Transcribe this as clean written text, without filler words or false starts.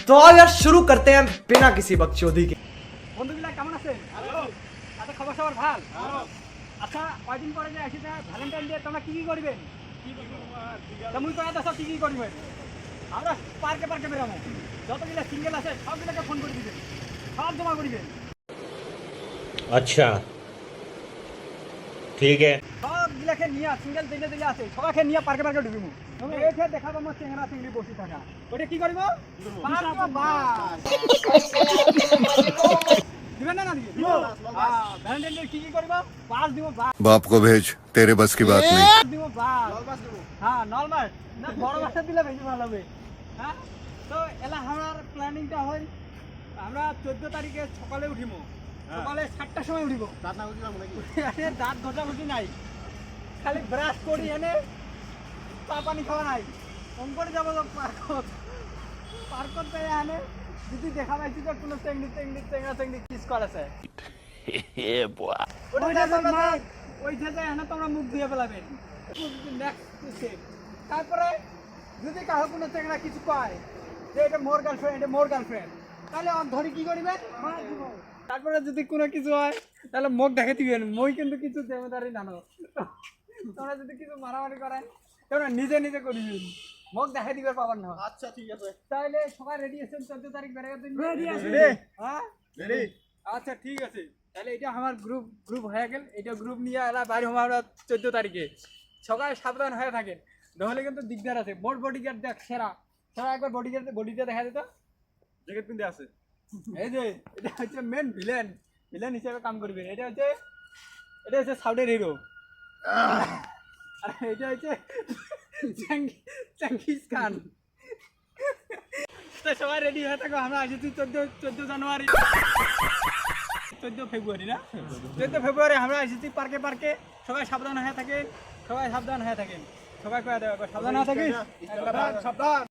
तो आओ यार शुरू करते हैं बिना किसी बकचोदी के। বন্ধুগুলা কেমন আছেন? আচ্ছা খবর সবার ভাল? আচ্ছা কয়দিন পরে যে আসিছে ভ্যালেন্টাইন ডে তোমরা কি করবেন? তুমি কয়া দাও কি করবেন? আমরা পার্কে পার্কে বেরাবো, যতগুলা সিঙ্গেল আছে সবগুলোকে ফোন করে দিবেন, সব জমা করিবেন। अच्छा ठीक है। সবগুলাকে নিয়ে সিঙ্গেল দিলে দিলে আছে সবাইকে নিয়ে পার্কে পার্কে ঢুকিমু। এইটা দেখাবো আমার চেহারা চিংড়ি বসে থাকা, ওটা কি করবো? बाप को भेज, तेरे बस की बात नहीं। হ্যাঁ নলমাস না বড় মাছটা দিলে বেশি ভালো হবে। হ্যাঁ তো এলা আমার প্ল্যানিংটা হয় আমরা 14 তারিখে সকালে উঠিমু, সকালে 7টার সময় উঠিব। দাঁত ঘষাঘষি নাই, খালি ব্রাশ করি এনে চা পানি খাওয়া নাই। অঙ্করে যাবো পার্কত যাই এনে যদি দেখা পাইছি যে কোনো চেংড়ি কিস করেছে ওই যে এনে তোমরা মুখ দিয়ে ফেলাবেন। তারপরে যদি কারো কোনো চেংড়া কিছু কয় যে এটা মোর গার্লফ্রেন্ড তাহলে ধরি কি করিবেন? তারপরে যদি কোনো কিছু হয় তাহলে মুখ দেখে দিবেন। মই কিন্তু কিছু দেমদারি জানো, তোমরা যদি কিছু মারামারি করেন তোমরা নিজে নিজে করিবেন, মুখ দেখে দিবে পাবার না। আচ্ছা ঠিক আছে, তাহলে সবাই রেডি আছেন? 14 তারিখ বেরিয়ে দিন। হ্যাঁ রেডি। আচ্ছা ঠিক আছে, তাহলে এটা আমার গ্রুপ হয়ে গেল। এটা গ্রুপ নিয়ে এলা বাইরে হবো আমরা 14 তারিখে। সবাই সাবধান হয়ে থাকেন, নাহলে কিন্তু দিকদার আছে। মোট বডিগার্ড দেখ সেরা একবার বডিটা দেখা যেত, জ্যাকেট পিনতে আছে। এই যে এটা হচ্ছে মেন ভিলেন হিসেবে কাম করবে। এটা হচ্ছে সাউথের হিরো, আর এটা হচ্ছে চেঙ্গিস খান। তো সবাই রেডি হয়ে থাকো, আমরা আসছি 14 জানুয়ারি 14 ফেব্রুয়ারি না 14 ফেব্রুয়ারি আমরা আসছি পার্কে। সবাই সাবধান হয়ে থাকেন, সবাই কয়ে দেবে সাবধান হয়ে থাকিস। সাবধান।